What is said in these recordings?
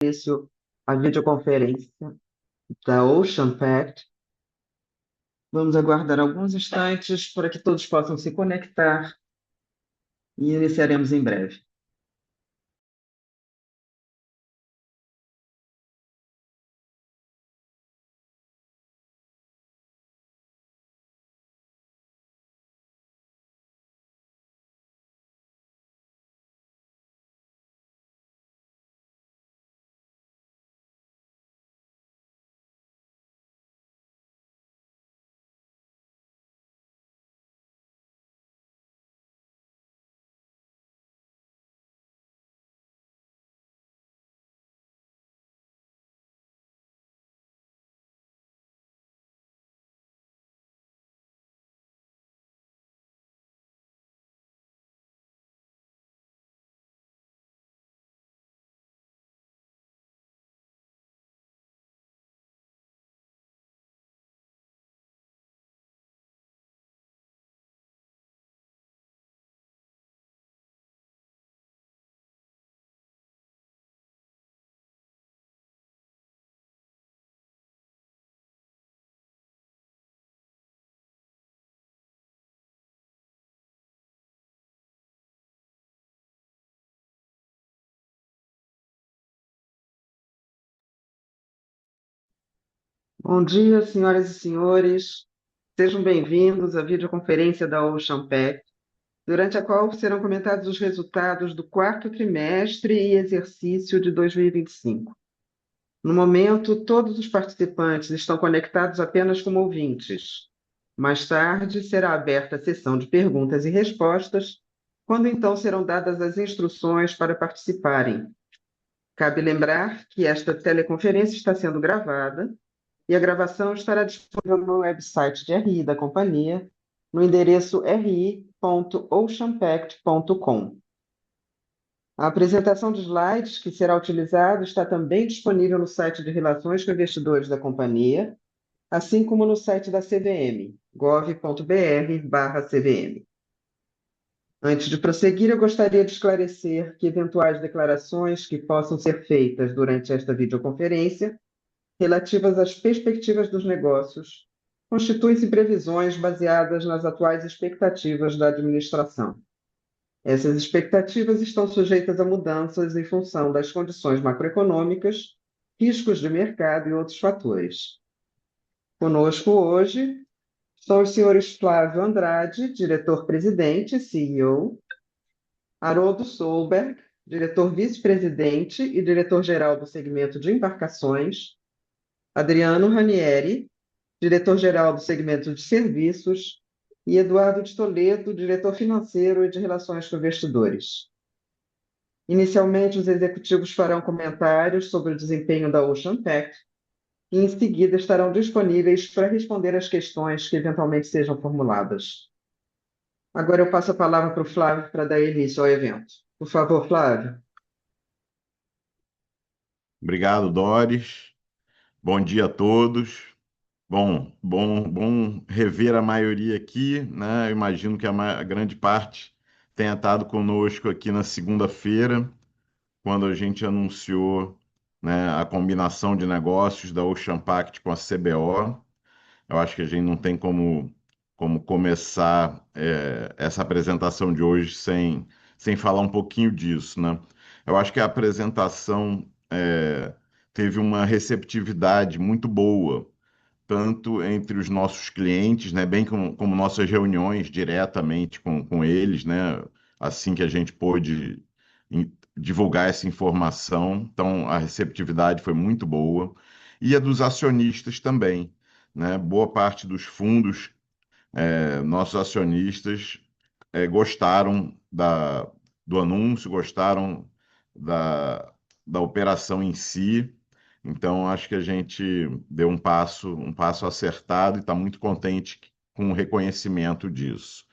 início a videoconferência da Ocean Pact. Vamos aguardar alguns instantes para que todos possam se conectar e iniciaremos em breve. Bom dia, senhoras e senhores. Sejam bem-vindos à videoconferência da Ocean Pact, durante a qual serão comentados os resultados do quarto trimestre e exercício de 2025. No momento, todos os participantes estão conectados apenas como ouvintes. Mais tarde, será aberta a sessão de perguntas e respostas, quando então serão dadas as instruções para participarem. Cabe lembrar que esta teleconferência está sendo gravada e a gravação estará disponível no website de RI da companhia, no endereço ri.oceanpact.com. A apresentação de slides que será utilizada está também disponível no site de Relações com Investidores da companhia, assim como no site da CVM, gov.br/CVM. Antes de prosseguir, eu gostaria de esclarecer que eventuais declarações que possam ser feitas durante esta videoconferência, relativas às perspectivas dos negócios, constituem-se previsões baseadas nas atuais expectativas da administração. Essas expectativas estão sujeitas a mudanças em função das condições macroeconômicas, riscos de mercado e outros fatores. Conosco hoje são os senhores Flávio Andrade, diretor-presidente, CEO, Haroldo Solberg, diretor vice-presidente e diretor-geral do segmento de embarcações, Adriano Ranieri, diretor-geral do segmento de serviços, e Eduardo de Toledo, diretor financeiro e de relações com investidores. Inicialmente, os executivos farão comentários sobre o desempenho da Ocean Pact e, em seguida, estarão disponíveis para responder às questões que eventualmente sejam formuladas. Agora eu passo a palavra para o Flávio para dar início ao evento. Por favor, Flávio. Obrigado, Doris. Bom dia a todos. Bom rever a maioria aqui, né? Eu imagino que a grande parte tenha estado conosco aqui na segunda-feira, quando a gente anunciou, né, a combinação de negócios da Ocean Pact com a CBO. Eu acho que a gente não tem como começar essa apresentação de hoje sem falar um pouquinho disso, né? Eu acho que a apresentação teve uma receptividade muito boa, tanto entre os nossos clientes, né, bem como nossas reuniões diretamente com eles, né, assim que a gente pôde divulgar essa informação. Então, a receptividade foi muito boa. E a dos acionistas também, né? Boa parte dos fundos, nossos acionistas, gostaram do anúncio, gostaram da operação em si. Então, acho que a gente deu um passo acertado e está muito contente com o reconhecimento disso,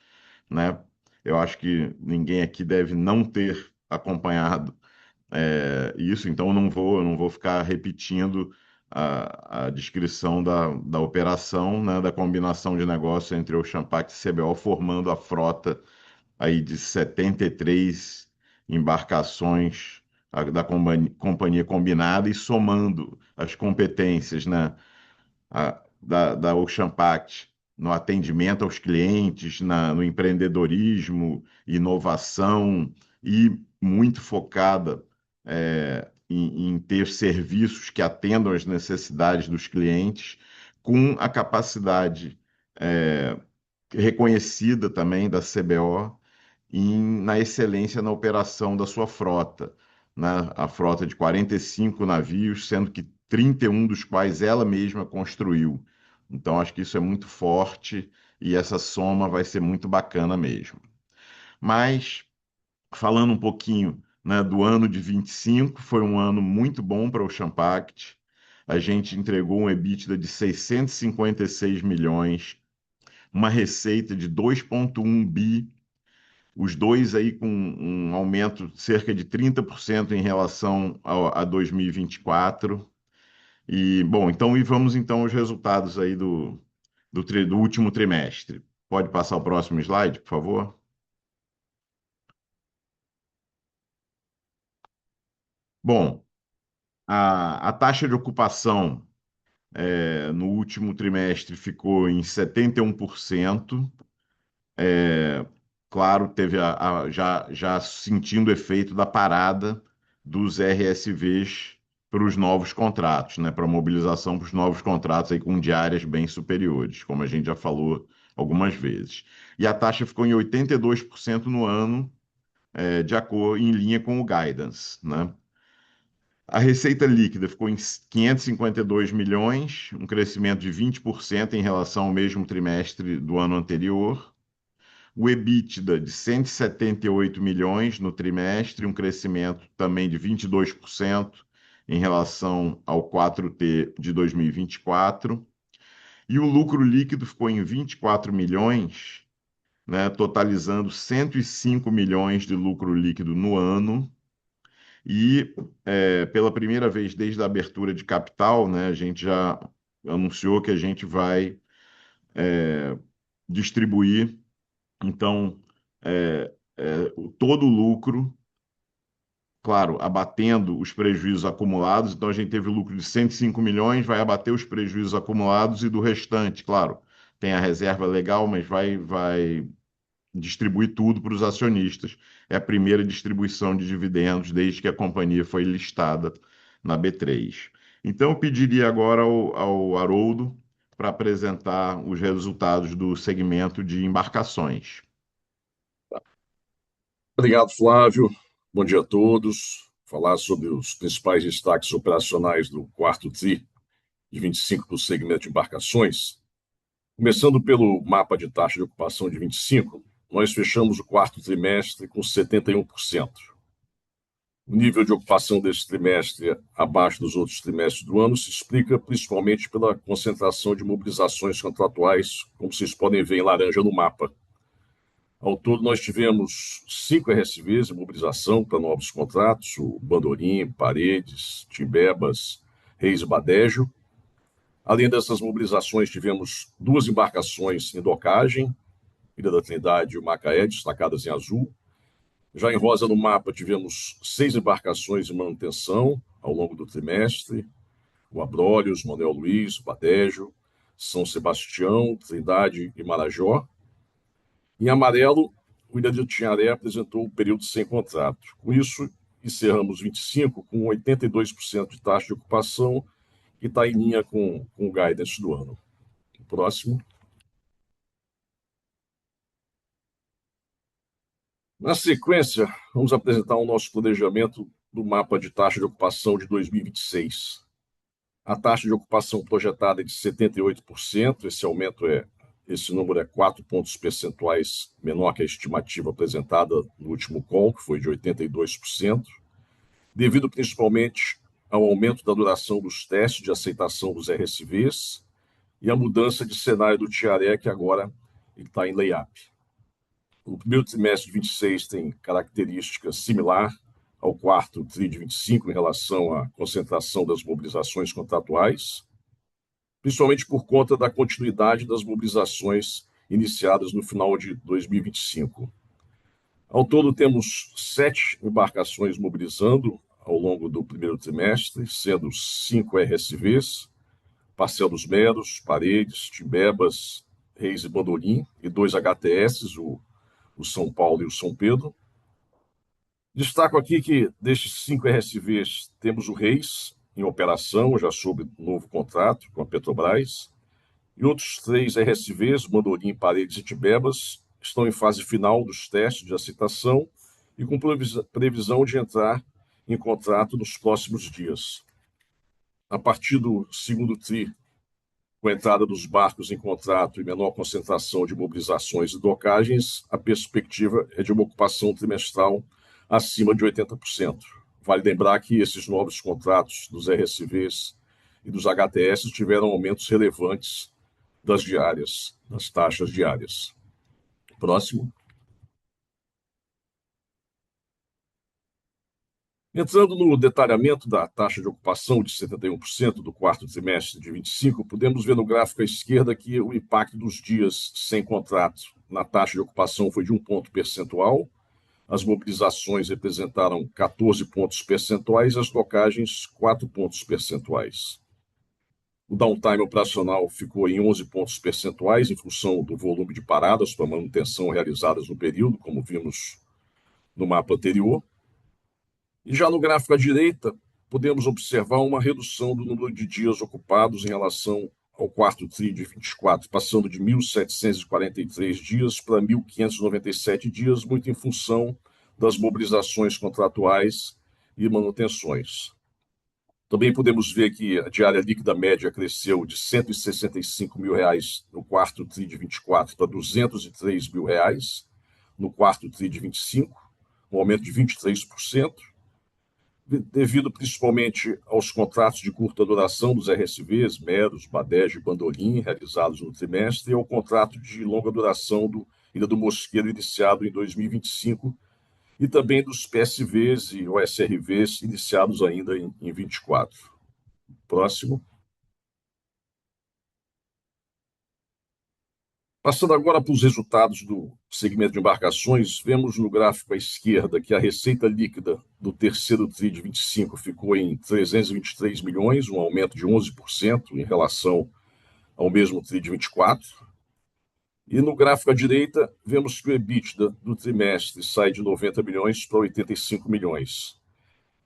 né? Eu acho que ninguém aqui deve não ter acompanhado isso, então eu não vou ficar repetindo a descrição da operação, né, da combinação de negócio entre o Champagne e CBO, formando a frota aí de 73 embarcações da companhia combinada e somando as competências, né, da Ocean Pact no atendimento aos clientes, no empreendedorismo, inovação e muito focada em ter serviços que atendam às necessidades dos clientes, com a capacidade é, reconhecida também da CBO na excelência na operação da sua frota, né? A frota de 45 navios, sendo que 31 dos quais ela mesma construiu. Então, acho que isso é muito forte e essa soma vai ser muito bacana mesmo. Mas, falando um pouquinho, né, do ano de 25, foi um ano muito bom para o Ocean Pact. A gente entregou um EBITDA de 656 milhões, uma receita de 2,1 bi, os dois aí com um aumento de cerca de 30% em relação a 2024. E, bom, então, e vamos então aos resultados aí do último trimestre. Pode passar o próximo slide, por favor? Bom, a taxa de ocupação no último trimestre ficou em 71%. Claro, teve já sentindo o efeito da parada dos RSVs para os novos contratos, né, para a mobilização para os novos contratos aí com diárias bem superiores, como a gente já falou algumas vezes. E a taxa ficou em 82% no ano, de acordo, em linha com o guidance, né? A receita líquida ficou em 552 milhões, um crescimento de 20% em relação ao mesmo trimestre do ano anterior. O EBITDA de 178 milhões no trimestre, um crescimento também de 22% em relação ao 4T de 2024. E o lucro líquido ficou em 24 milhões, né, totalizando 105 milhões de lucro líquido no ano. E pela primeira vez desde a abertura de capital, né, a gente já anunciou que a gente vai distribuir, então, todo o lucro, claro, abatendo os prejuízos acumulados. Então, a gente teve o lucro de 105 milhões, vai abater os prejuízos acumulados e do restante, claro, tem a reserva legal, mas vai distribuir tudo para os acionistas. É a primeira distribuição de dividendos desde que a companhia foi listada na B3. Então, eu pediria agora ao Haroldo para apresentar os resultados do segmento de embarcações. Obrigado, Flávio. Bom dia a todos. Falar sobre os principais destaques operacionais do quarto TRI de 25 do segmento de embarcações. Começando pelo mapa de taxa de ocupação de 25, nós fechamos o quarto trimestre com 71%. O nível de ocupação desse trimestre abaixo dos outros trimestres do ano se explica principalmente pela concentração de mobilizações contratuais, como vocês podem ver em laranja no mapa. Ao todo, nós tivemos 5 RSVs em mobilização para novos contratos: o Bandorim, Paredes, Timbebas, Reis e Badejo. Além dessas mobilizações, tivemos 2 embarcações em docagem, Ilha da Trindade e o Macaé, destacadas em azul. Já em rosa no mapa, tivemos 6 embarcações em manutenção ao longo do trimestre: o Abrolhos, Manuel Luiz, Badejo, São Sebastião, Trindade e Marajó. Em amarelo, o Ilha de Tinharé apresentou um período sem contrato. Com isso, encerramos 25 com 82% de taxa de ocupação, que está em linha com o guidance do ano. Próximo. Na sequência, vamos apresentar o nosso planejamento do mapa de taxa de ocupação de 2026. A taxa de ocupação projetada é de 78%, esse número é 4 pontos percentuais menor que a estimativa apresentada no último call, que foi de 82%, devido principalmente ao aumento da duração dos testes de aceitação dos RSVs e a mudança de cenário do Tiaré, que agora está em lay-up. O primeiro trimestre de 26 tem característica similar ao quarto TRI de 25 em relação à concentração das mobilizações contratuais, principalmente por conta da continuidade das mobilizações iniciadas no final de 2025. Ao todo, temos 7 embarcações mobilizando ao longo do primeiro trimestre, sendo 5 RSVs, Parcelos Meros, Paredes, Timbebas, Reis e Bandolim, e 2 HTS, o São Paulo e o São Pedro. Destaco aqui que destes 5 RSVs temos o Reis em operação, já sob novo contrato com a Petrobras, e outros 3 RSVs, Bandolim, Paredes e Timbebas, estão em fase final dos testes de aceitação e com previsão de entrar em contrato nos próximos dias. A partir do segundo TRI, com a entrada dos barcos em contrato e menor concentração de mobilizações e docagens, a perspectiva é de uma ocupação trimestral acima de 80%. Vale lembrar que esses novos contratos dos RSVs e dos HTS tiveram aumentos relevantes das diárias, das taxas diárias. Próximo. Entrando no detalhamento da taxa de ocupação de 71% do quarto trimestre de 25, podemos ver no gráfico à esquerda que o impacto dos dias sem contrato na taxa de ocupação foi de 1 ponto percentual, as mobilizações representaram 14 pontos percentuais e as tocagens 4 pontos percentuais. O downtime operacional ficou em 11 pontos percentuais em função do volume de paradas para manutenção realizadas no período, como vimos no mapa anterior. E já no gráfico à direita, podemos observar uma redução do número de dias ocupados em relação ao quarto TRI de 24, passando de 1.743 dias para 1.597 dias, muito em função das mobilizações contratuais e manutenções. Também podemos ver que a diária líquida média cresceu de R$ 165 mil no quarto TRI de 24 para R$ 203 mil no quarto TRI de 25, um aumento de 23%. Devido principalmente aos contratos de curta duração dos RSVs, Meros, Badege e Bandolim, realizados no trimestre, e ao contrato de longa duração do Ilha do Mosqueiro, iniciado em 2025, e também dos PSVs e OSRVs, iniciados ainda em 24. Próximo. Passando agora para os resultados do segmento de embarcações, vemos no gráfico à esquerda que a receita líquida do terceiro TRI de 25 ficou em 323 milhões, um aumento de 11% em relação ao mesmo TRI de 24. E no gráfico à direita, vemos que o EBITDA do trimestre sai de 90 milhões para 85 milhões.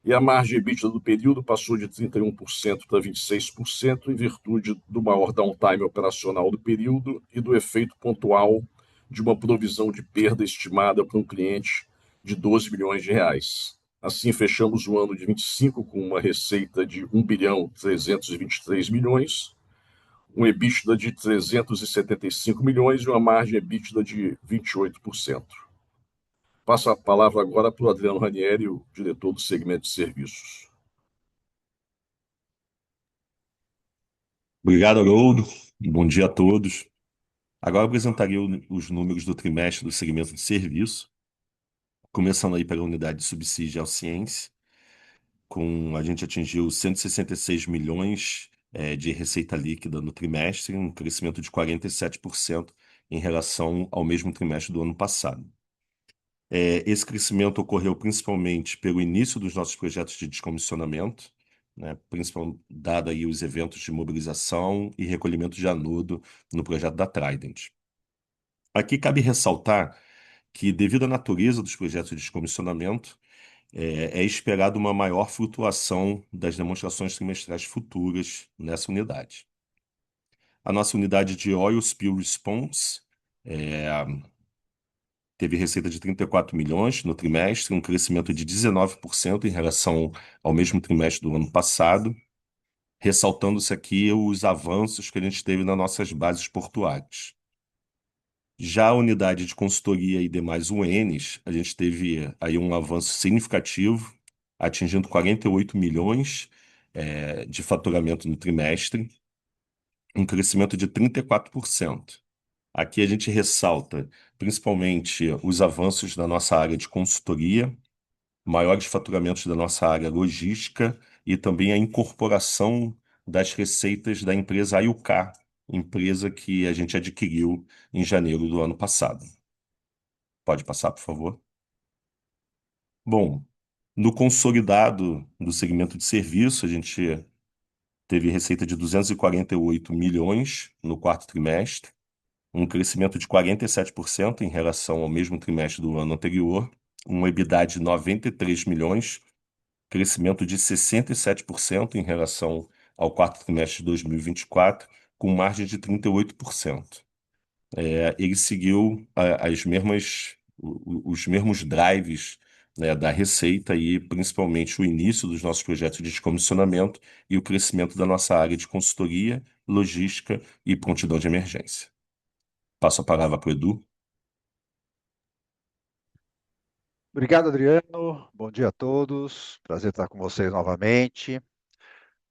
E a margem EBITDA do período passou de 31% para 26%, em virtude do maior downtime operacional do período e do efeito pontual de uma provisão de perda estimada para um cliente de 12 milhões de reais. Assim, fechamos o ano de 25 com uma receita de 1 bilhão 323 milhões, um EBITDA de 375 milhões e uma margem EBITDA de 28%. Passo a palavra agora para o Adriano Ranieri, o diretor do segmento de serviços. Obrigado, Haroldo. Bom dia a todos. Agora eu apresentaria os números do trimestre do segmento de serviço, começando aí pela unidade de subsídio ao Ciência, a gente atingiu 166 milhões de receita líquida no trimestre, um crescimento de 47% em relação ao mesmo trimestre do ano passado. Esse crescimento ocorreu principalmente pelo início dos nossos projetos de descomissionamento, né, principalmente dado aí os eventos de mobilização e recolhimento de anudo no projeto da Trident. Aqui cabe ressaltar que, devido à natureza dos projetos de descomissionamento, é esperado uma maior flutuação das demonstrações trimestrais futuras nessa unidade. A nossa unidade de Oil Spill Response teve receita de 34 milhões no trimestre, um crescimento de 19% em relação ao mesmo trimestre do ano passado, ressaltando-se aqui os avanços que a gente teve nas nossas bases portuárias. Já a unidade de consultoria e demais UNs, a gente teve aí um avanço significativo, atingindo 48 milhões de faturamento no trimestre, um crescimento de 34%. Aqui a gente ressalta principalmente os avanços da nossa área de consultoria, maiores faturamentos da nossa área logística e também a incorporação das receitas da empresa Ayuká, empresa que a gente adquiriu em janeiro do ano passado. Pode passar, por favor? Bom, No consolidado do segmento de serviço, a gente teve receita de 248 milhões no quarto trimestre, um crescimento de 47% em relação ao mesmo trimestre do ano anterior, um EBITDA de 93 milhões, crescimento de 67% em relação ao quarto trimestre de 2024, com margem de 38%. Ele seguiu os mesmos drives, né, da receita e principalmente o início dos nossos projetos de descomissionamento e o crescimento da nossa área de consultoria, logística e prontidão de emergência. Passo a palavra para o Edu. Obrigado, Adriano. Bom dia a todos. Prazer estar com vocês novamente.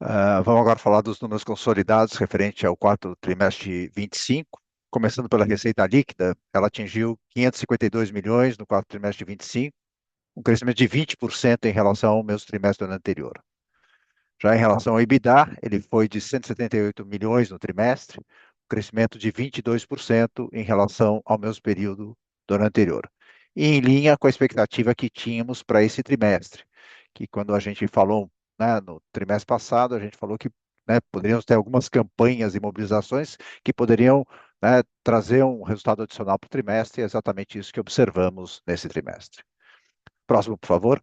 Vamos agora falar dos números consolidados referente ao quarto trimestre de 25. Começando pela receita líquida, ela atingiu 552 milhões no quarto trimestre de 25, um crescimento de 20% em relação ao mesmo trimestre do ano anterior. Já em relação ao EBITDA, ele foi de 178 milhões no trimestre, um crescimento de 22% em relação ao mesmo período do ano anterior. E em linha com a expectativa que tínhamos para esse trimestre, que quando a gente falou, né, no trimestre passado, a gente falou que, né, poderíamos ter algumas campanhas e mobilizações que poderiam, né, trazer um resultado adicional para o trimestre, e é exatamente isso que observamos nesse trimestre. Próximo, por favor.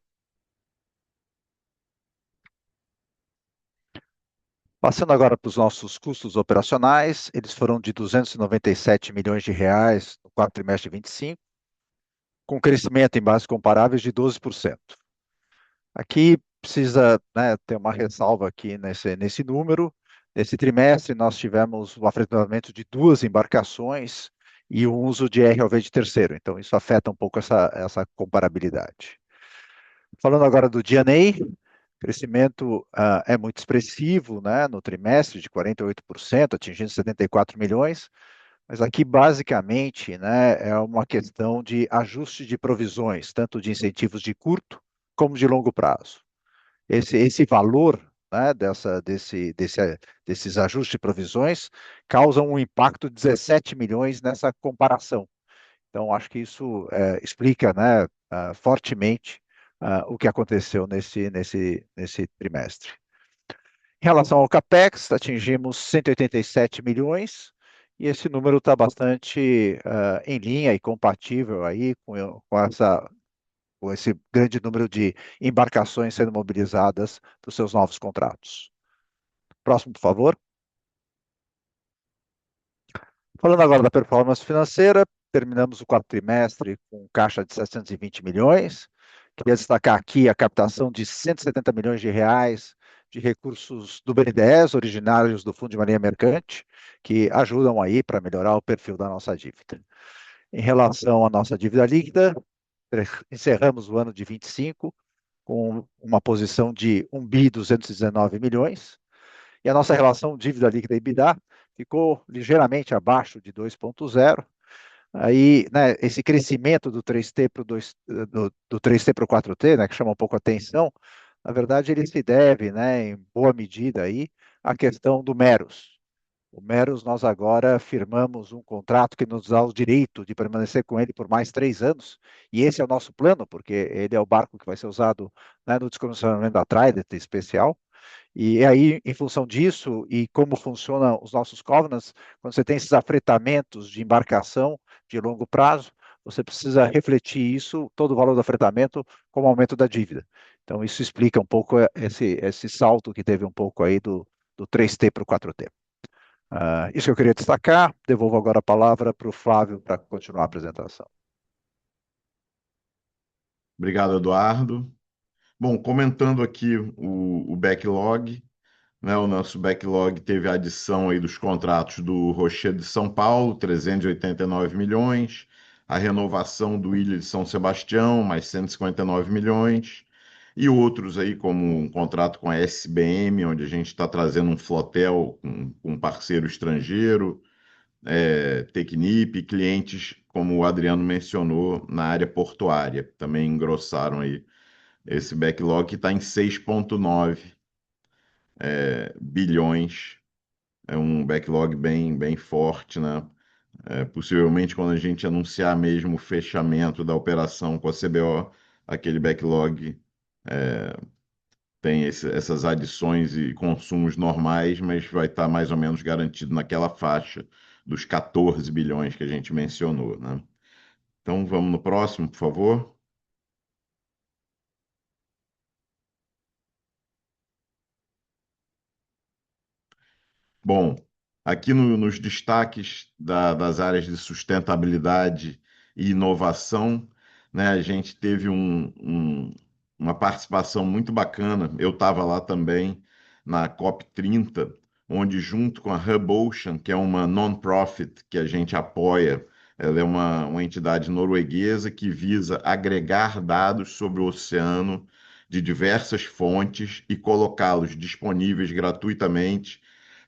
Passando agora para os nossos custos operacionais, eles foram de 297 milhões de reais no quarto trimestre de 25, com crescimento em bases comparáveis de 12%. Aqui precisa, né, ter uma ressalva aqui nesse número. Nesse trimestre, nós tivemos o afetamento de 2 embarcações e o uso de ROV de terceiro. Então, isso afeta um pouco essa comparabilidade. Falando agora do D&A, o crescimento é muito expressivo, né, no trimestre, de 48%, atingindo 74 milhões, mas aqui, basicamente, né, é uma questão de ajuste de provisões, tanto de incentivos de curto como de longo prazo. Esse valor, né, desses ajustes de provisões causam um impacto de 17 milhões nessa comparação. Então, acho que isso explica, né, fortemente o que aconteceu nesse trimestre. Em relação ao CAPEX, atingimos 187 milhões, e esse número está bastante em linha e compatível aí com esse grande número de embarcações sendo mobilizadas para os seus novos contratos. Próximo, por favor. Falando agora da performance financeira, terminamos o quarto trimestre com caixa de 720 milhões. Queria destacar aqui a captação de 170 milhões de reais de recursos do BNDES, originários do Fundo de Marinha Mercante, que ajudam aí para melhorar o perfil da nossa dívida. Em relação à nossa dívida líquida, encerramos o ano de 25 com uma posição de 1 bi 219 milhões, e a nossa relação dívida líquida EBITDA ficou ligeiramente abaixo de 2,0. Aí, né, esse crescimento do 3T para do 3T para o 4T, né, que chama um pouco a atenção, na verdade ele se deve, né, em boa medida aí, à questão do Meros. O Meros, nós agora firmamos um contrato que nos dá o direito de permanecer com ele por mais 3 anos, e esse é o nosso plano, porque ele é o barco que vai ser usado, né, no descomissionamento da Trident especial. E aí, em função disso, e como funcionam os nossos covenants, quando você tem esses afretamentos de embarcação de longo prazo, você precisa refletir isso, todo o valor do afretamento, como aumento da dívida. Então, isso explica um pouco esse salto que teve um pouco aí do 3T para o 4T. Isso que eu queria destacar. Devolvo agora a palavra para o Flávio para continuar a apresentação. Obrigado, Eduardo. Bom, comentando aqui o backlog, né, o nosso backlog teve a adição aí dos contratos do Rochedo de São Paulo, 389 milhões, a renovação do Ilha de São Sebastião, mais 159 milhões, e outros aí, como um contrato com a SBM, onde a gente está trazendo um flotel com um parceiro estrangeiro, Tecnip, clientes, como o Adriano mencionou, na área portuária, também engrossaram aí esse backlog que está em 6,9 bilhões. É um backlog bem forte, né? Possivelmente, quando a gente anunciar mesmo o fechamento da operação com a CBO, aquele backlog tem essas adições e consumos normais, mas vai estar mais ou menos garantido naquela faixa dos 14 bilhões que a gente mencionou, né? Então vamos no próximo, por favor. Bom, aqui nos destaques das áreas de sustentabilidade e inovação, né, a gente teve uma participação muito bacana. Eu estava lá também na COP30, onde, junto com a Hub Ocean, que é uma non-profit que a gente apoia, ela é uma entidade norueguesa que visa agregar dados sobre o oceano de diversas fontes e colocá-los disponíveis gratuitamente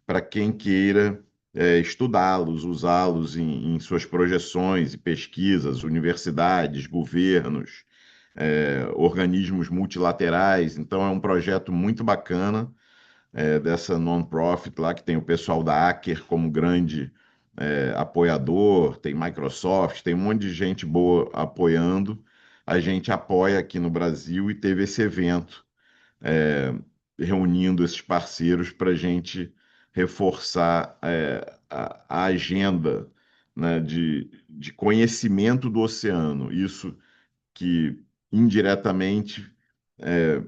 para quem queira estudá-los, usá-los em suas projeções e pesquisas, universidades, governos, organismos multilaterais. Então, é um projeto muito bacana dessa non-profit lá, que tem o pessoal da Aker como grande apoiador, tem Microsoft, tem um monte de gente boa apoiando. A gente apoia aqui no Brasil e teve esse evento é, reunindo esses parceiros para a gente reforçar a agenda, né, de conhecimento do oceano. Isso que indiretamente é,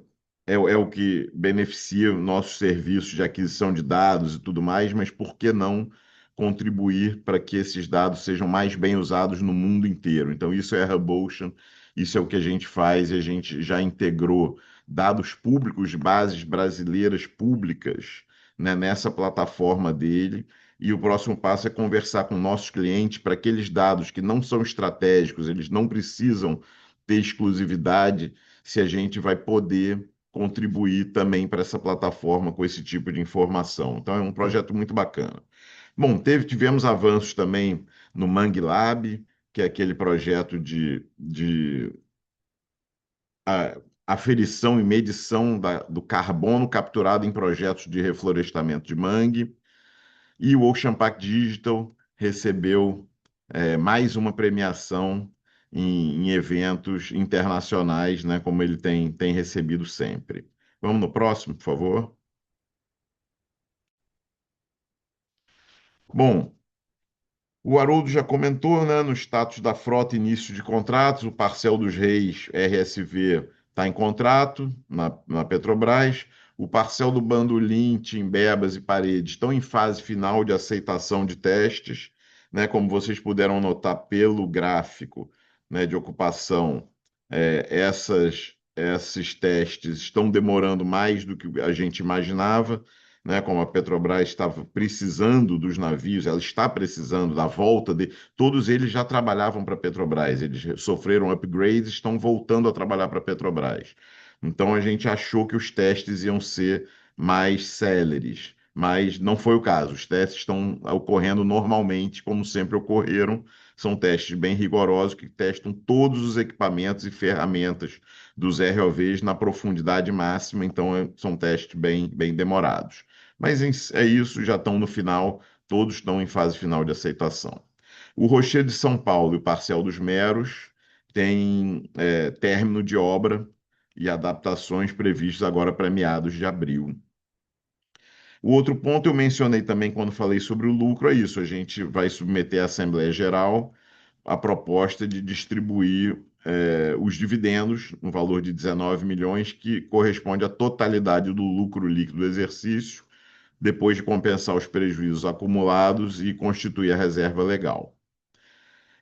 é o que beneficia o nosso serviço de aquisição de dados e tudo mais, mas por que não contribuir para que esses dados sejam mais bem usados no mundo inteiro? Então, isso é a Hub Ocean, isso é o que a gente faz e a gente já integrou dados públicos de bases brasileiras públicas, né, nessa plataforma dele. E o próximo passo é conversar com nossos clientes para aqueles dados que não são estratégicos, eles não precisam ter exclusividade, se a gente vai poder contribuir também para essa plataforma com esse tipo de informação. Então, é um projeto muito bacana. Bom, tivemos avanços também no Mangue Lab, que é aquele projeto de aferição e medição do carbono capturado em projetos de reflorestamento de mangue. E o Ocean Pact Digital recebeu mais uma premiação em eventos internacionais, né, como ele tem recebido sempre. Vamos no próximo, por favor. Bom, o Haroldo já comentou, né, no status da frota, início de contratos, o Parcel dos Reis, RSV, está em contrato na Petrobras. O Parcel do Bandolim, Timbebas e Paredes estão em fase final de aceitação de testes, né, como vocês puderam notar pelo gráfico, né, de ocupação, esses testes estão demorando mais do que a gente imaginava, né, como a Petrobras estava precisando dos navios, ela está precisando da volta de. Todos eles já trabalhavam para a Petrobras, eles sofreram upgrades, estão voltando a trabalhar para a Petrobras. Então a gente achou que os testes iam ser mais céleres, mas não foi o caso. Os testes estão ocorrendo normalmente, como sempre ocorreram. São testes bem rigorosos que testam todos os equipamentos e ferramentas dos ROVs na profundidade máxima, então são testes bem demorados. Mas é isso, já estão no final, todos estão em fase final de aceitação. O Rocher de São Paulo e o Parcel dos Meros têm término de obra e adaptações previstas agora para meados de abril. O outro ponto eu mencionei também quando falei sobre o lucro, é isso, a gente vai submeter à Assembleia Geral a proposta de distribuir os dividendos, no valor de 19 milhões, que corresponde à totalidade do lucro líquido do exercício, depois de compensar os prejuízos acumulados e constituir a reserva legal.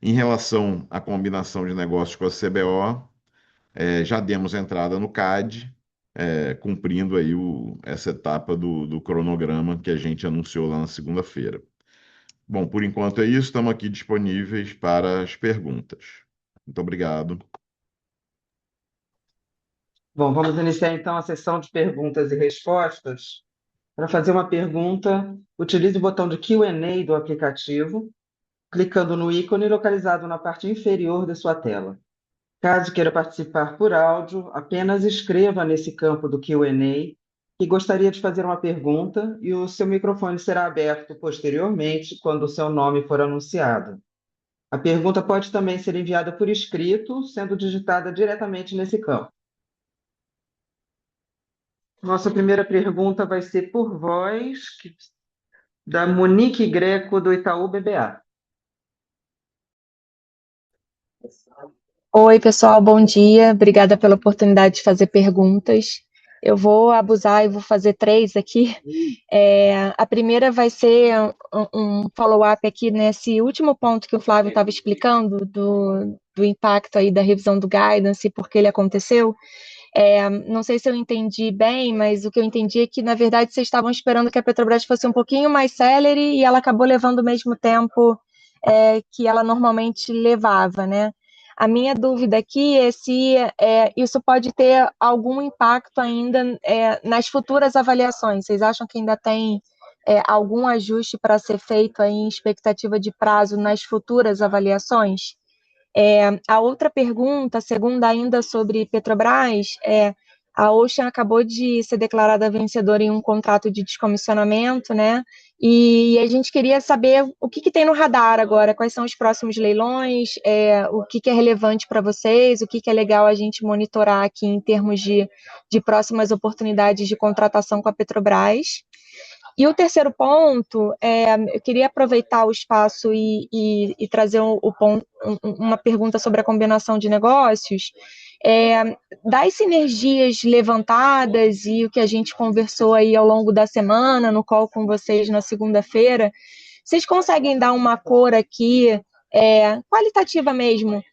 Em relação à combinação de negócios com a CBO, já demos entrada no CAD, cumprindo aí essa etapa do cronograma que a gente anunciou lá na segunda-feira. Bom, por enquanto é isso, estamos aqui disponíveis para as perguntas. Muito obrigado. Bom, vamos iniciar então a sessão de perguntas e respostas. Para fazer uma pergunta, utilize o botão de Q&A do aplicativo, clicando no ícone localizado na parte inferior da sua tela. Caso queira participar por áudio, apenas escreva nesse campo do Q&A que gostaria de fazer uma pergunta e o seu microfone será aberto posteriormente quando o seu nome for anunciado. A pergunta pode também ser enviada por escrito, sendo digitada diretamente nesse campo. Nossa primeira pergunta vai ser por voz, da Monique Greco, do Itaú BBA. Oi, pessoal, bom dia. Obrigada pela oportunidade de fazer perguntas. Eu vou abusar e vou fazer três aqui. A primeira vai ser um follow-up aqui nesse último ponto que o Flávio estava explicando, do impacto aí da revisão do guidance e por que ele aconteceu. Não sei se eu entendi bem, mas o que eu entendi é que, na verdade, vocês estavam esperando que a Petrobras fosse um pouquinho mais célere e ela acabou levando o mesmo tempo que ela normalmente levava, né? A minha dúvida aqui é se isso pode ter algum impacto ainda nas futuras avaliações. Vocês acham que ainda tem algum ajuste para ser feito aí em expectativa de prazo nas futuras avaliações? A outra pergunta, a segunda ainda sobre Petrobras, a Ocean acabou de ser declarada vencedora em um contrato de descomissionamento, né? E a gente queria saber o que tem no radar agora, quais são os próximos leilões, o que é relevante para vocês, o que é legal a gente monitorar aqui em termos de próximas oportunidades de contratação com a Petrobras. E o terceiro ponto, eu queria aproveitar o espaço e trazer uma pergunta sobre a combinação de negócios. Das sinergias levantadas e o que a gente conversou aí ao longo da semana, no call com vocês na segunda-feira, vocês conseguem dar uma cor aqui, qualitativa mesmo,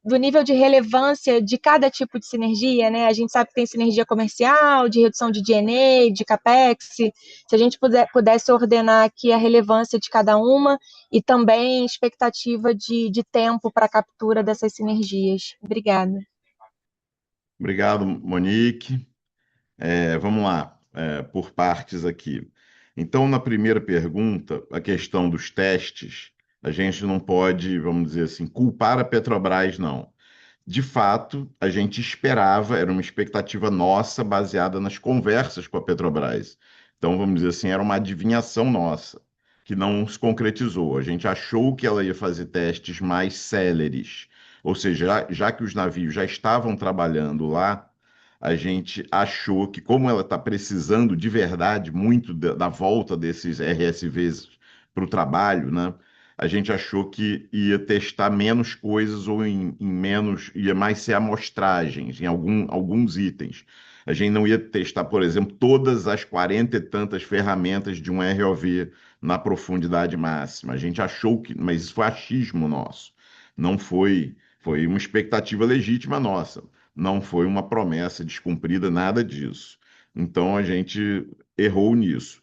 do nível de relevância de cada tipo de sinergia, né? A gente sabe que tem sinergia comercial, de redução de D&A, de CAPEX. Se a gente pudesse ordenar aqui a relevância de cada uma e também expectativa de tempo para a captura dessas sinergias. Obrigada. Obrigado, Monique. Vamos lá, por partes aqui. Então, na primeira pergunta, a questão dos testes, a gente não pode, vamos dizer assim, culpar a Petrobras, não. De fato, a gente esperava, era uma expectativa nossa, baseada nas conversas com a Petrobras. Então, vamos dizer assim, era uma adivinhação nossa, que não se concretizou. A gente achou que ela ia fazer testes mais céleres, ou seja, já que os navios já estavam trabalhando lá, a gente achou que, como ela está precisando de verdade muito da volta desses RSVs para o trabalho, né? A gente achou que ia testar menos coisas ou em menos, ia mais ser amostragens em alguns itens. A gente não ia testar, por exemplo, todas as 40 e tantas ferramentas de um ROV na profundidade máxima. A gente achou que, mas isso foi achismo nosso. Não foi, foi uma expectativa legítima nossa. Não foi uma promessa descumprida, nada disso. Então a gente errou nisso.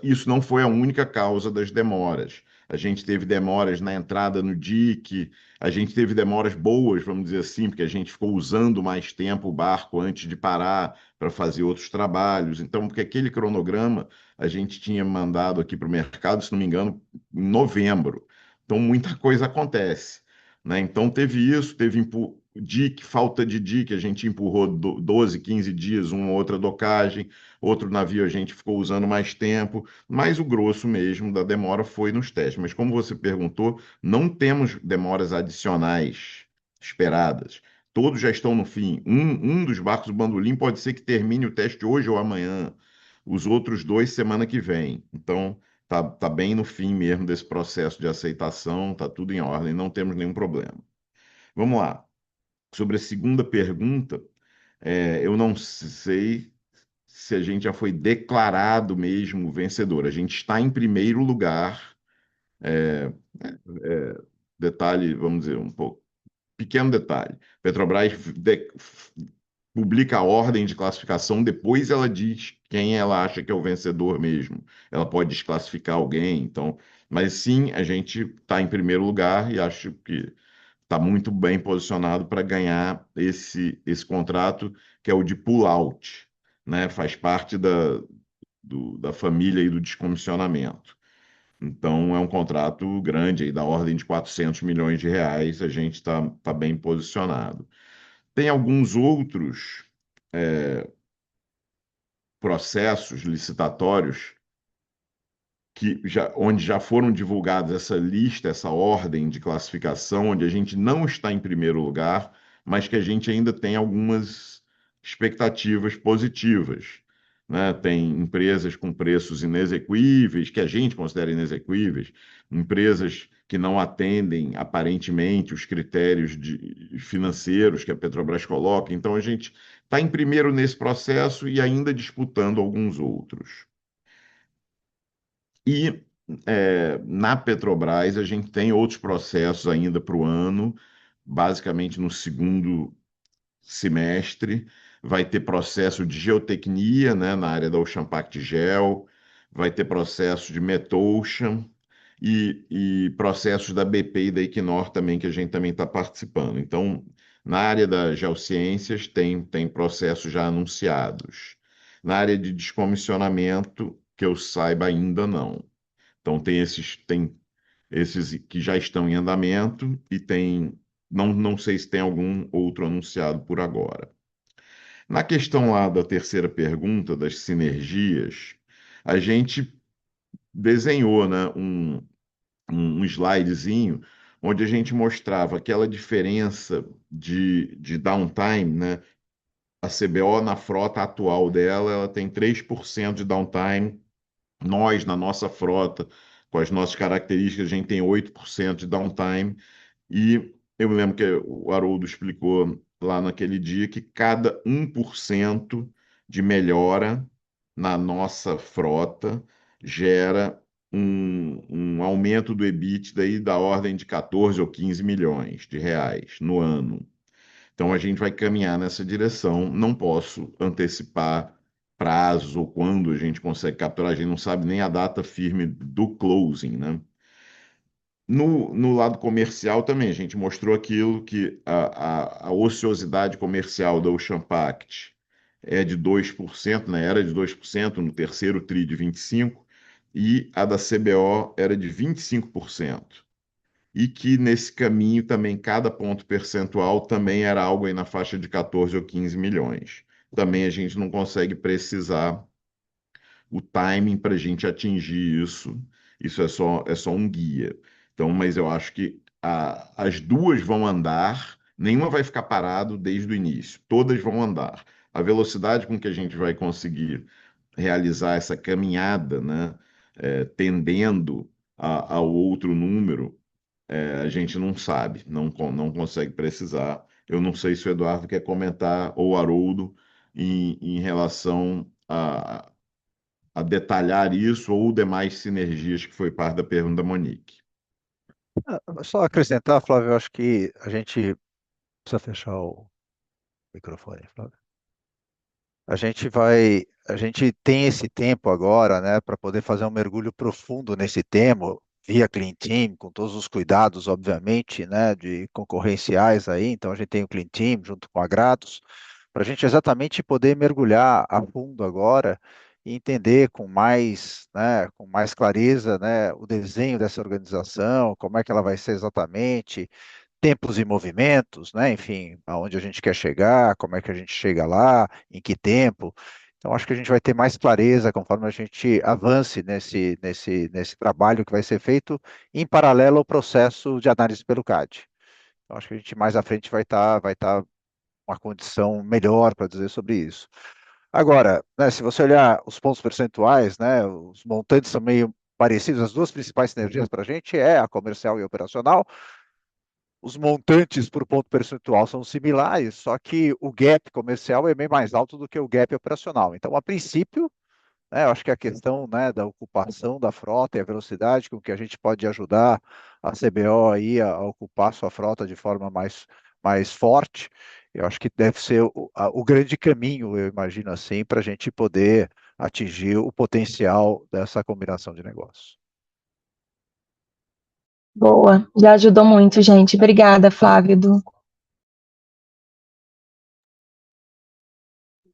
Isso não foi a única causa das demoras. A gente teve demoras na entrada no dique, a gente teve demoras boas, vamos dizer assim, porque a gente ficou usando mais tempo o barco antes de parar para fazer outros trabalhos. Então, porque aquele cronograma a gente tinha mandado aqui para o mercado, se não me engano, em novembro. Então, muita coisa acontece, né? Então, teve isso, teve dique, falta de dique, a gente empurrou 12, 15 dias, uma ou outra docagem, outro navio a gente ficou usando mais tempo, mas o grosso mesmo da demora foi nos testes. Mas como você perguntou, não temos demoras adicionais esperadas. Todos já estão no fim. Um dos barcos do Bandolim pode ser que termine o teste hoje ou amanhã. Os outros dois, semana que vem. Então, tá bem no fim mesmo desse processo de aceitação, tá tudo em ordem, não temos nenhum problema. Vamos lá. Sobre a segunda pergunta, eu não sei se a gente já foi declarado mesmo vencedor. A gente está em primeiro lugar. É, Detalhe, vamos dizer, um pouco. Pequeno detalhe. Petrobras publica a ordem de classificação, depois ela diz quem ela acha que é o vencedor mesmo. Ela pode desclassificar alguém, então. Mas sim, a gente está em primeiro lugar e acho que está muito bem posicionado para ganhar esse contrato, que é o de pull-out, né? Faz parte da família e do descomissionamento. Então, é um contrato grande, aí, da ordem de 400 milhões de reais, a gente tá bem posicionado. Tem alguns outros processos licitatórios onde já foram divulgados essa lista, essa ordem de classificação, onde a gente não está em primeiro lugar, mas que a gente ainda tem expectativas positivas, né? Tem empresas com preços inexequíveis, que a gente considera inexequíveis, empresas que não atendem aparentemente os critérios financeiros que a Petrobras coloca. Então, a gente está em primeiro nesse processo e ainda disputando alguns outros. E na Petrobras, a gente tem outros processos ainda para o ano, basicamente no segundo semestre. Vai ter processo de geotecnia, né, na área da Ocean Pact Gel, vai ter processo de Metocean e processos da BP e da Equinor também, que a gente também está participando. Então, na área das geociências, tem processos já anunciados. Na área de descomissionamento, que eu saiba ainda não. Então, tem esses que já estão em andamento e não sei se tem algum outro anunciado por agora. Na questão lá da terceira pergunta, das sinergias, a gente desenhou, né, um slidezinho onde a gente mostrava aquela diferença de downtime, né? A CBO na frota atual dela, ela tem 3% de downtime. Nós, na nossa frota, com as nossas características, a gente tem 8% de downtime. E eu me lembro que o Haroldo explicou lá naquele dia que cada 1% de melhora na nossa frota gera um aumento do EBITDA aí da ordem de 14 ou 15 milhões de reais no ano. Então a gente vai caminhar nessa direção. Não posso antecipar prazos ou quando a gente consegue capturar, a gente não sabe nem a data firme do closing, né? No lado comercial também, a gente mostrou aquilo que a ociosidade comercial da Ocean Pact é de 2%, né? Era de 2% no terceiro TRI de 25%, e a da CBO era de 25%. E que nesse caminho também cada ponto percentual também era algo aí na faixa de 14 ou 15 milhões. Também a gente não consegue precisar o timing para a gente atingir isso. Isso é só um guia. Então, mas eu acho que as duas vão andar, nenhuma vai ficar parado desde o início, todas vão andar. A velocidade com que a gente vai conseguir realizar essa caminhada, né, tendendo ao outro número, a gente não sabe, não consegue precisar. Eu não sei se o Eduardo quer comentar, ou o Haroldo, em relação a detalhar isso ou demais sinergias que foi parte da pergunta da Monique. Só acrescentar, Flávio, eu acho que a gente precisa fechar o microfone, Flávio. A gente tem esse tempo agora, né, para poder fazer um mergulho profundo nesse tema, via Clean Team, com todos os cuidados, obviamente, né, de concorrenciais aí. Então a gente tem o Clean Team junto com a Gratos, para a gente exatamente poder mergulhar a fundo agora e entender com mais clareza, né, o desenho dessa organização, como é que ela vai ser exatamente, tempos e movimentos, né? Enfim, aonde a gente quer chegar, como é que a gente chega lá, em que tempo. Então, acho que a gente vai ter mais clareza conforme a gente avance nesse trabalho que vai ser feito em paralelo ao processo de análise pelo CAD. Então, acho que a gente mais à frente vai estar uma condição melhor para dizer sobre isso. Agora, né, se você olhar os pontos percentuais, né, os montantes são meio parecidos. As duas principais sinergias para a gente é a comercial e a operacional. Os montantes por ponto percentual são similares, só que o gap comercial é bem mais alto do que o gap operacional. Então, a princípio, né, eu acho que a questão, né, da ocupação da frota e a velocidade com que a gente pode ajudar a CBO aí a ocupar sua frota de forma mais forte, eu acho que deve ser o grande caminho, eu imagino assim, para a gente poder atingir o potencial dessa combinação de negócios. Boa, já ajudou muito, gente. Obrigada, Flávio.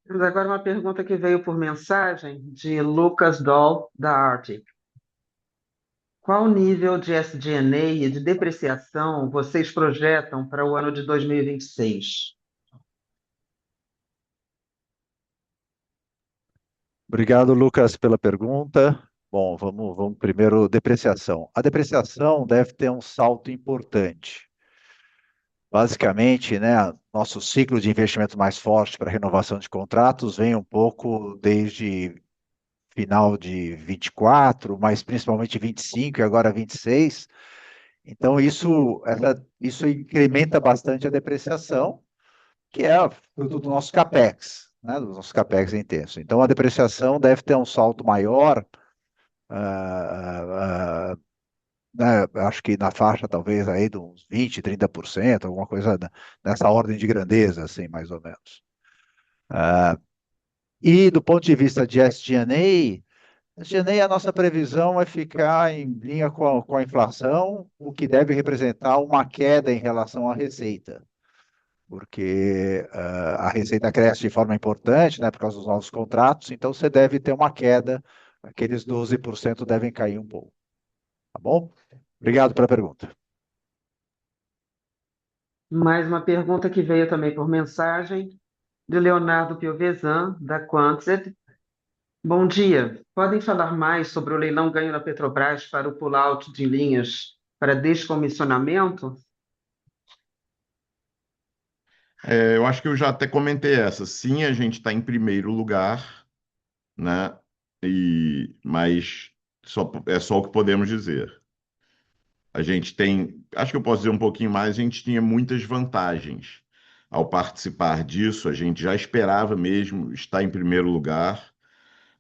Temos agora uma pergunta que veio por mensagem de Lucas Doll, da Arctic. Qual nível de SG&A e de depreciação vocês projetam para o ano de 2026? Obrigado, Lucas, pela pergunta. Bom, vamos primeiro, depreciação. A depreciação deve ter um salto importante. Basicamente, né, nosso ciclo de investimento mais forte para renovação de contratos vem um pouco desde final de 24, mas principalmente 25 e agora 26. Então, isso incrementa bastante a depreciação, que é fruto do nosso CAPEX, né, do nosso CAPEX intenso. Então, a depreciação deve ter um salto maior, ah, né, acho que na faixa talvez aí de uns 20, 30%, alguma coisa nessa ordem de grandeza, assim, mais ou menos. E do ponto de vista de SG&A, a nossa previsão é ficar em linha com a inflação, o que deve representar uma queda em relação à receita, porque a receita cresce de forma importante, né, por causa dos novos contratos, então você deve ter uma queda, aqueles 12% devem cair um pouco, tá bom? Obrigado pela pergunta. Mais uma pergunta que veio também por mensagem, de Leonardo Piovesan, da Quantset. Bom dia. Podem falar mais sobre o leilão ganho na Petrobras para o pull-out de linhas para descomissionamento? Eu acho que eu já até comentei essa. Sim, a gente está em primeiro lugar, né? Mas é só o que podemos dizer. A gente tem, acho que eu posso dizer um pouquinho mais, a gente tinha muitas vantagens. Ao participar disso, a gente já esperava mesmo estar em primeiro lugar,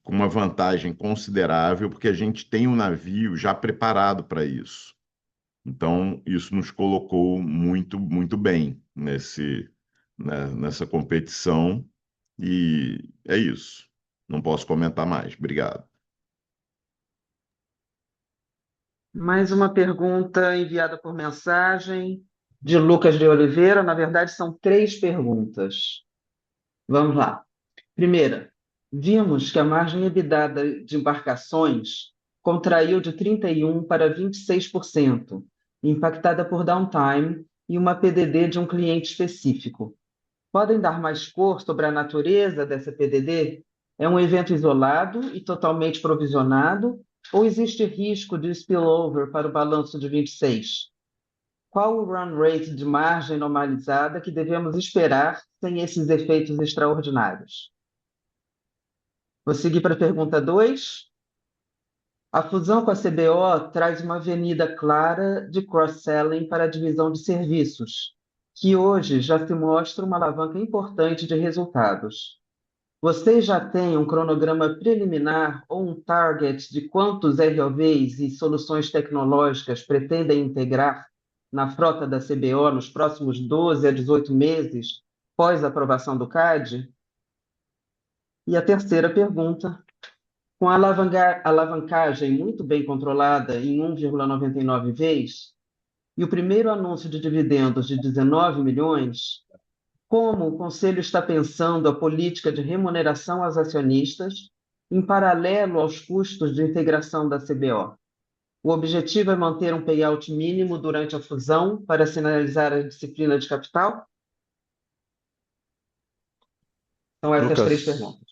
com uma vantagem considerável, porque a gente tem um navio já preparado para isso. Então, isso nos colocou muito, muito bem nessa competição, e é isso. Não posso comentar mais. Obrigado. Mais uma pergunta enviada por mensagem de Lucas de Oliveira. Na verdade, são três perguntas. Vamos lá. Primeira, vimos que a margem EBITDA de embarcações contraiu de 31% para 26%, impactada por downtime e uma PDD de um cliente específico. Podem dar mais cor sobre a natureza dessa PDD? É um evento isolado e totalmente provisionado, ou existe risco de spillover para o balanço de 26? Qual o run rate de margem normalizada que devemos esperar sem esses efeitos extraordinários? Vou seguir para a pergunta 2. A fusão com a CBO traz uma avenida clara de cross-selling para a divisão de serviços, que hoje já se mostra uma alavanca importante de resultados. Vocês já têm um cronograma preliminar ou um target de quantos ROVs e soluções tecnológicas pretendem integrar na frota da CBO nos próximos 12 a 18 meses, pós a aprovação do CAD? E a terceira pergunta: com a alavancagem muito bem controlada em 1,99 vezes e o primeiro anúncio de dividendos de 19 milhões, como o Conselho está pensando a política de remuneração aos acionistas em paralelo aos custos de integração da CBO? O objetivo é manter um payout mínimo durante a fusão para sinalizar a disciplina de capital? São essas três Lucas, perguntas.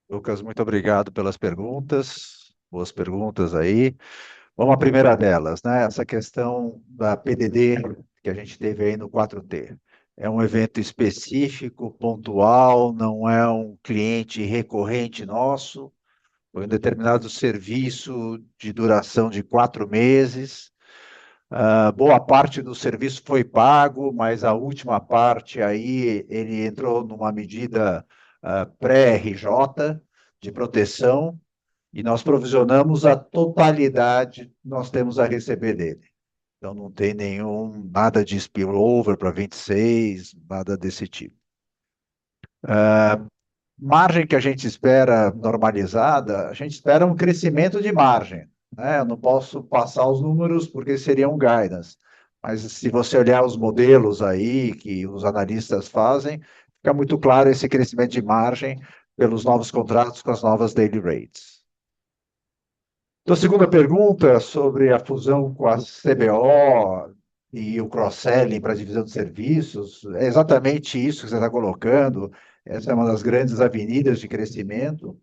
Lucas, muito obrigado pelas perguntas, boas perguntas aí. Vamos à primeira delas, né? Essa questão da PDD que a gente teve aí no 4T. É um evento específico, pontual, não é um cliente recorrente nosso, foi um determinado serviço de duração de 4 meses. Boa parte do serviço foi pago, mas a última parte aí ele entrou numa medida pré-RJ de proteção e nós provisionamos a totalidade, nós temos a receber dele. Então não tem nada de spillover para 26, nada desse tipo. Margem que a gente espera normalizada, a gente espera um crescimento de margem, né? Eu não posso passar os números porque seria um guidance, mas se você olhar os modelos aí que os analistas fazem, fica muito claro esse crescimento de margem pelos novos contratos com as novas daily rates. Então, a segunda pergunta sobre a fusão com a CBO e o cross-selling para a divisão de serviços, é exatamente isso que você está colocando. Essa é uma das grandes avenidas de crescimento.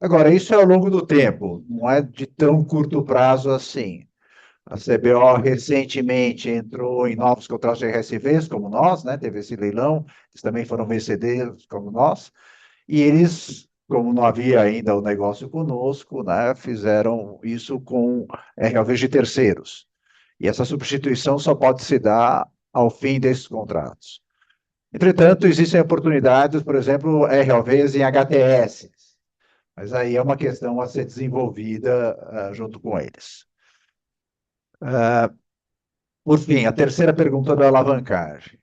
Agora, isso é ao longo do tempo, não é de tão curto prazo assim. A CBO recentemente entrou em novos contratos de RSVs, como nós, né? Teve esse leilão, eles também foram vencedores, como nós, e eles, como não havia ainda o negócio conosco, né? Fizeram isso com RLVs de terceiros. E essa substituição só pode se dar ao fim desses contratos. Entretanto, existem oportunidades, por exemplo, RLVs em HTS, mas aí é uma questão a ser desenvolvida junto com eles. Por fim, a terceira pergunta da alavancagem.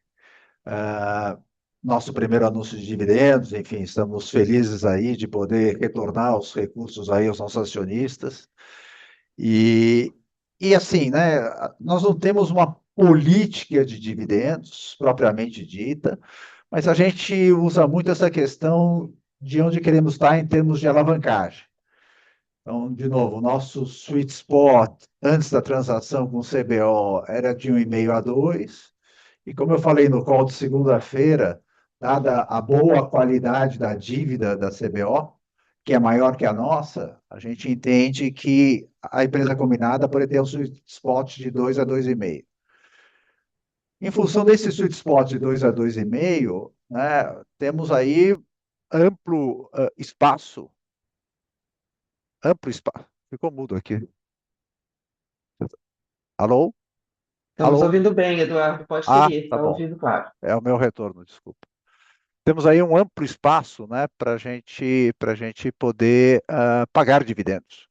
Nosso primeiro anúncio de dividendos, enfim, estamos felizes aí de poder retornar os recursos aí aos nossos acionistas. E, e assim, né, nós não temos uma política de dividendos propriamente dita, mas a gente usa muito essa questão de onde queremos estar em termos de alavancagem. Então, de novo, o nosso sweet spot antes da transação com o CBO era de 1,5 a 2, e como eu falei no call de segunda-feira, dada a boa qualidade da dívida da CBO, que é maior que a nossa, a gente entende que a empresa combinada pode ter um sweet spot de 2 a 2,5. Em função desse sweet spot de 2 a 2,5, né, temos aí amplo espaço. Amplo espaço. Ficou mudo aqui. Alô? Estamos Alô? ouvindo bem, Eduardo. Pode Ah, seguir. tá Está bom. ouvindo claro. É o meu retorno, desculpa. Temos aí um amplo espaço, né, para gente poder pagar dividendos.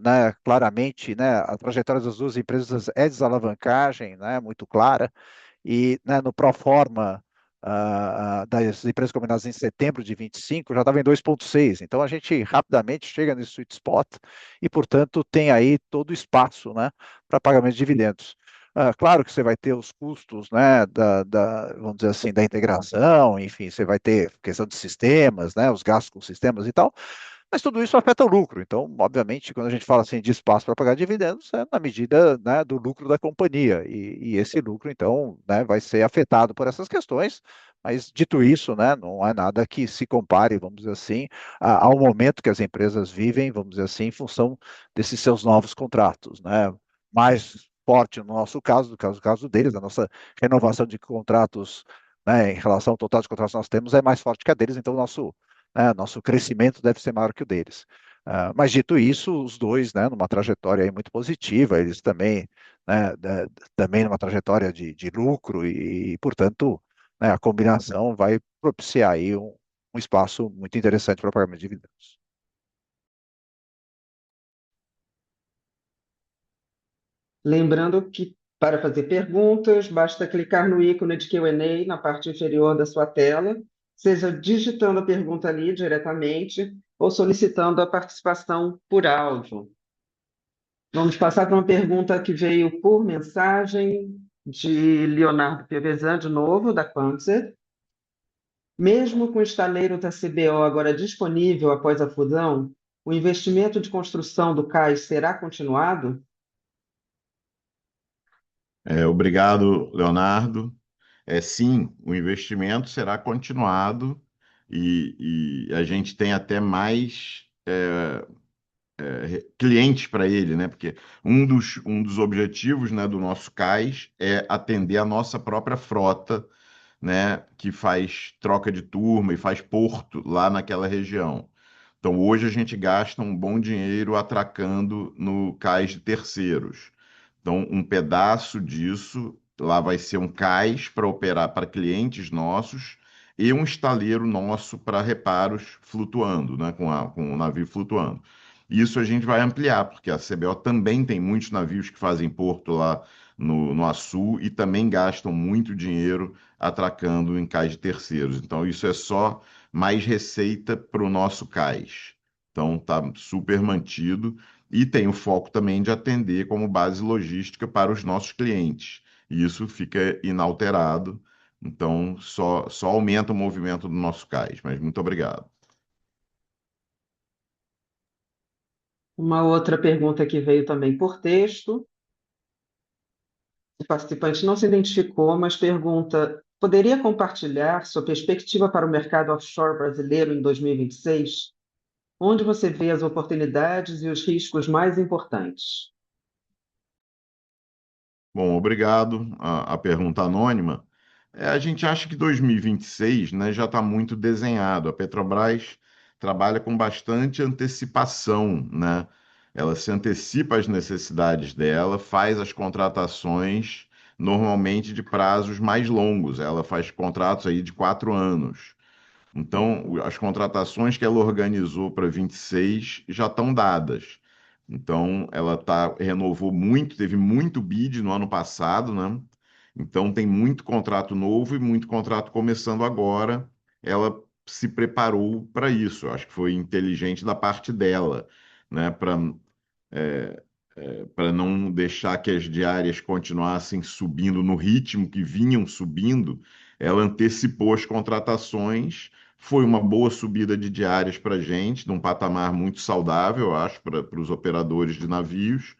Né, claramente, né, a trajetória das duas empresas é desalavancagem, né, muito clara, e né, no pro forma das empresas combinadas em setembro de 25 já estava em 2,6. Então a gente rapidamente chega nesse sweet spot e, portanto, tem aí todo o espaço, né, para pagamento de dividendos. Claro que você vai ter os custos, né, vamos dizer assim, da integração, enfim, você vai ter questão de sistemas, né, os gastos com sistemas e tal, mas tudo isso afeta o lucro. Então, obviamente, quando a gente fala assim de espaço para pagar dividendos, é na medida, né, do lucro da companhia. E esse lucro, então, né, vai ser afetado por essas questões. Mas, dito isso, né, não é nada que se compare, vamos dizer assim, ao momento que as empresas vivem, vamos dizer assim, em função desses seus novos contratos, né? Mais forte no nosso caso, do caso deles, a nossa renovação de contratos, né, em relação ao total de contratos que nós temos, é mais forte que a deles, então nosso crescimento deve ser maior que o deles. Mas dito isso, os dois, né, numa trajetória aí muito positiva, eles também, né, também numa trajetória de lucro e, portanto, né, a combinação vai propiciar aí um espaço muito interessante para pagamento de dividendos. Lembrando que, para fazer perguntas, basta clicar no ícone de Q&A na parte inferior da sua tela, seja digitando a pergunta ali diretamente ou solicitando a participação por áudio. Vamos passar para uma pergunta que veio por mensagem de Leonardo Piovesan, de novo, da Quantzer. Mesmo com o estaleiro da CBO agora disponível após a fusão, o investimento de construção do cais será continuado? Obrigado, Leonardo. Sim, o investimento será continuado e a gente tem até mais clientes para ele, né? Porque um dos objetivos, né, do nosso cais é atender a nossa própria frota, né, que faz troca de turma e faz porto lá naquela região. Então, hoje a gente gasta um bom dinheiro atracando no cais de terceiros. Então, um pedaço disso lá vai ser um cais para operar para clientes nossos e um estaleiro nosso para reparos flutuando, né, com o navio flutuando. Isso a gente vai ampliar, porque a CBO também tem muitos navios que fazem porto lá no Açu e também gastam muito dinheiro atracando em cais de terceiros. Então, isso é só mais receita para o nosso cais. Então, está super mantido e tem o foco também de atender como base logística para os nossos clientes. E isso fica inalterado. Então, só aumenta o movimento do nosso cais. Mas muito obrigado. Uma outra pergunta que veio também por texto. O participante não se identificou, mas pergunta: poderia compartilhar sua perspectiva para o mercado offshore brasileiro em 2026? Onde você vê as oportunidades e os riscos mais importantes? Bom, obrigado. A pergunta anônima. A gente acha que 2026, né, já está muito desenhado. A Petrobras trabalha com bastante antecipação, né? Ela se antecipa às necessidades dela, faz as contratações normalmente de prazos mais longos. Ela faz contratos aí de 4 anos. Então, as contratações que ela organizou para 26 já estão dadas. Então, renovou muito, teve muito bid no ano passado, né? Então, tem muito contrato novo e muito contrato começando agora. Ela se preparou para isso. Eu acho que foi inteligente da parte dela, né? Para não deixar que as diárias continuassem subindo no ritmo que vinham subindo, ela antecipou as contratações. Foi uma boa subida de diárias para a gente, num patamar muito saudável, eu acho, para os operadores de navios,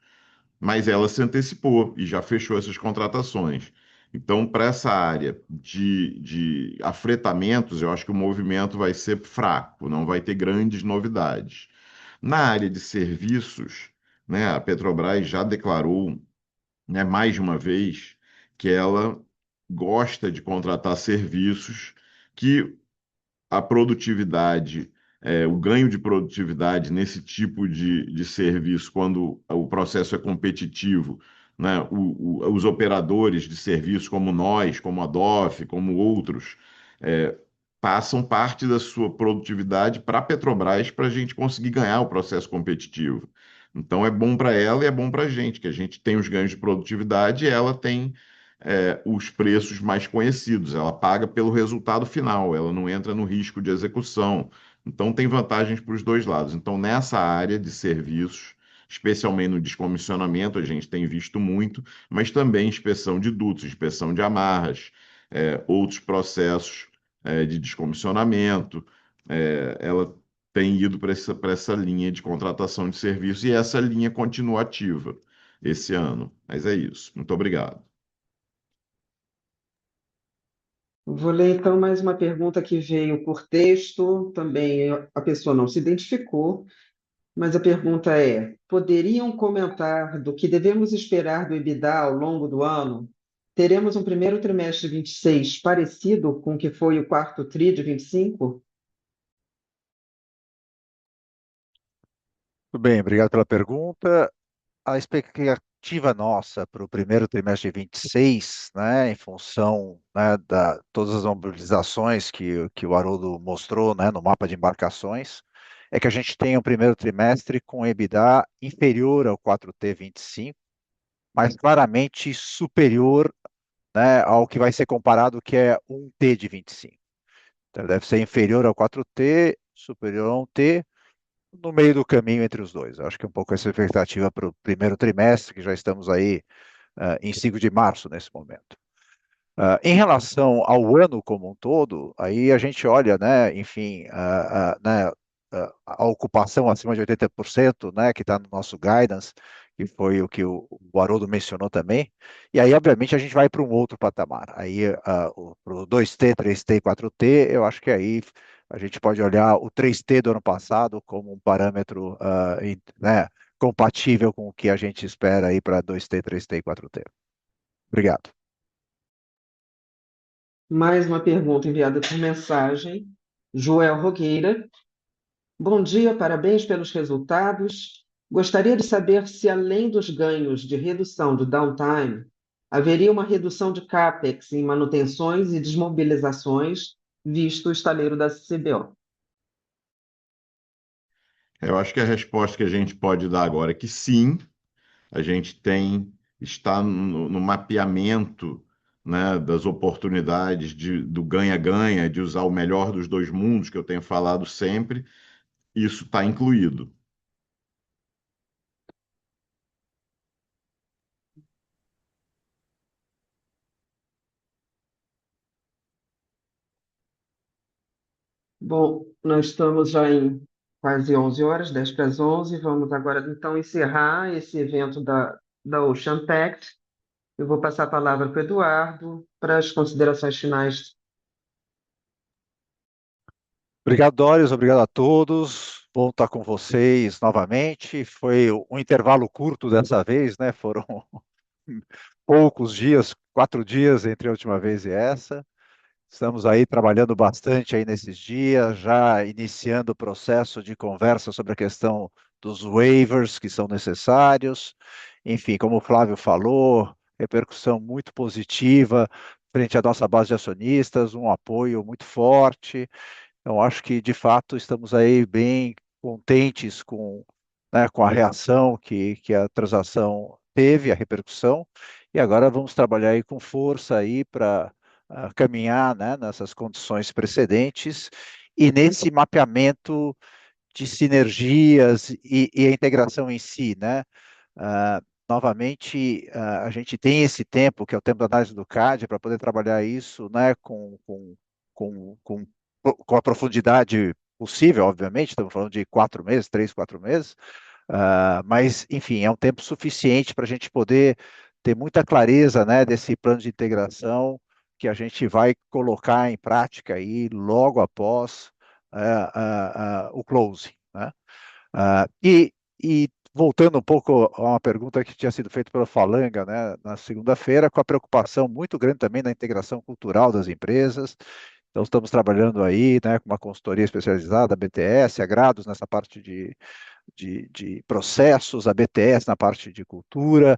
mas ela se antecipou e já fechou essas contratações. Então, para essa área de afretamentos, eu acho que o movimento vai ser fraco, não vai ter grandes novidades. Na área de serviços, né, a Petrobras já declarou, né, mais de uma vez que ela gosta de contratar serviços que a produtividade, o ganho de produtividade nesse tipo de serviço, quando o processo é competitivo, né, os operadores de serviço, como nós, como a DOF, como outros, é, passam parte da sua produtividade para a Petrobras para a gente conseguir ganhar o processo competitivo. Então é bom para ela e é bom para a gente, que a gente tem os ganhos de produtividade e ela tem os preços mais conhecidos. Ela paga pelo resultado final, ela não entra no risco de execução. Então, tem vantagens para os dois lados. Então, nessa área de serviços, especialmente no descomissionamento, a gente tem visto muito, mas também inspeção de dutos, inspeção de amarras, outros processos, de descomissionamento. Ela tem ido para essa linha de contratação de serviços e essa linha continua ativa esse ano. Mas é isso. Muito obrigado. Vou ler então mais uma pergunta que veio por texto. Também a pessoa não se identificou, mas a pergunta é: poderiam comentar do que devemos esperar do EBITDA ao longo do ano? Teremos um primeiro trimestre de 26 parecido com o que foi o quarto TRI de 25? Tudo bem, obrigado pela pergunta. A expectativa nossa para o primeiro trimestre de 26, né, em função, né, da todas as mobilizações que o Haroldo mostrou, né, no mapa de embarcações, é que a gente tenha um primeiro trimestre com EBITDA inferior ao 4T 25, mas claramente superior, né, ao que vai ser comparado, que é 1T de 25. Então, deve ser inferior ao 4T, superior a 1T, no meio do caminho entre os dois. Acho que é um pouco essa expectativa para o primeiro trimestre, que já estamos aí em 5 de março nesse momento. Em relação ao ano como um todo, aí a gente olha, né, enfim, né, a ocupação acima de 80%, né, que está no nosso guidance, que foi o que o Haroldo mencionou também, e aí, obviamente, a gente vai para um outro patamar. Aí, para o 2T, 3T e 4T, eu acho que aí a gente pode olhar o 3T do ano passado como um parâmetro, né, compatível com o que a gente espera aí para 2T, 3T e 4T. Obrigado. Mais uma pergunta enviada por mensagem. Joel Rogueira. Bom dia, parabéns pelos resultados. Gostaria de saber se, além dos ganhos de redução do downtime, haveria uma redução de CAPEX em manutenções e desmobilizações, visto o estaleiro da CBO. Eu acho que a resposta que a gente pode dar agora é que sim, a gente está no mapeamento, né, das oportunidades do ganha-ganha, de usar o melhor dos dois mundos, que eu tenho falado sempre, isso está incluído. Bom, nós estamos já em quase 11 horas, 10 para as 11. Vamos agora, então, encerrar esse evento da Ocean Pact. Eu vou passar a palavra para o Eduardo para as considerações finais. Obrigado, Doris. Obrigado a todos. Bom estar com vocês novamente. Foi um intervalo curto dessa vez, né? Foram poucos dias, 4 dias entre a última vez e essa. Estamos aí trabalhando bastante aí nesses dias, já iniciando o processo de conversa sobre a questão dos waivers que são necessários. Enfim, como o Flávio falou, repercussão muito positiva frente à nossa base de acionistas, um apoio muito forte. Então, acho que, de fato, estamos aí bem contentes com a reação que a transação teve, a repercussão, e agora vamos trabalhar aí com força aí para caminhar, né, nessas condições precedentes e nesse mapeamento de sinergias e a integração em si, né? Ah, novamente, a gente tem esse tempo, que é o tempo da análise do CAD, para poder trabalhar isso, né, com, com, com a profundidade possível, obviamente, estamos falando de 4 meses, 3, 4 meses, mas, enfim, é um tempo suficiente para a gente poder ter muita clareza, né, desse plano de integração que a gente vai colocar em prática aí logo após o closing, né? E voltando um pouco a uma pergunta que tinha sido feita pela Falanga, né, na segunda-feira, com a preocupação muito grande também na integração cultural das empresas. Então, estamos trabalhando aí, né, com uma consultoria especializada, a BTS, a Grados, nessa parte de processos, a BTS na parte de cultura,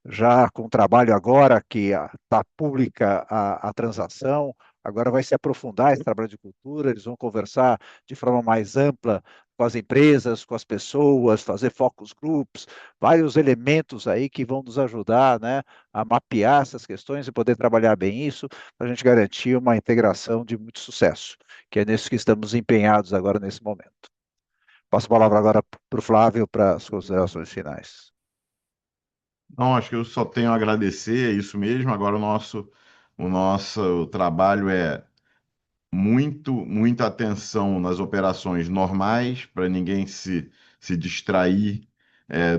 já com trabalho agora que está pública a transação, agora vai se aprofundar esse trabalho de cultura, eles vão conversar de forma mais ampla com as empresas, com as pessoas, fazer focus groups, vários elementos aí que vão nos ajudar, né, a mapear essas questões e poder trabalhar bem isso, para a gente garantir uma integração de muito sucesso, que é nisso que estamos empenhados agora nesse momento. Passo a palavra agora para o Flávio para as considerações finais. Não, acho que eu só tenho a agradecer, é isso mesmo. Agora o nosso trabalho é muita atenção nas operações normais, para ninguém se distrair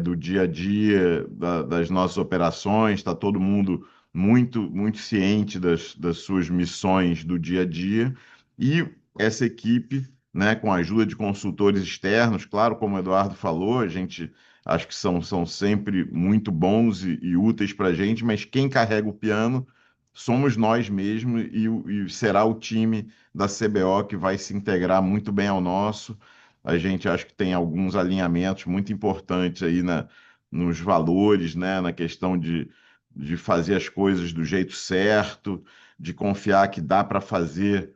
do dia a dia das nossas operações. Está todo mundo muito ciente das suas missões do dia a dia. E essa equipe, né, com a ajuda de consultores externos, claro, como o Eduardo falou, a gente acho que são sempre muito bons e úteis para a gente, mas quem carrega o piano somos nós mesmos e será o time da CBO que vai se integrar muito bem ao nosso. A gente acho que tem alguns alinhamentos muito importantes aí nos valores, né, na questão de fazer as coisas do jeito certo, de confiar que dá para fazer,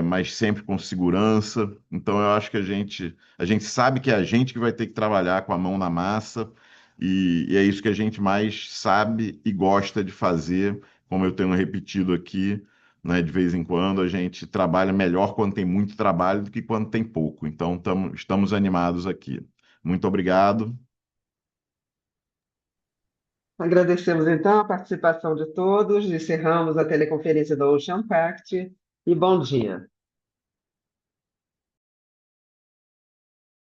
mas sempre com segurança. Então, eu acho que a gente sabe que é a gente que vai ter que trabalhar com a mão na massa, e é isso que a gente mais sabe e gosta de fazer, como eu tenho repetido aqui, né, de vez em quando, a gente trabalha melhor quando tem muito trabalho do que quando tem pouco. Então, estamos animados aqui. Muito obrigado. Agradecemos então a participação de todos, encerramos a teleconferência do Ocean Pact e bom dia.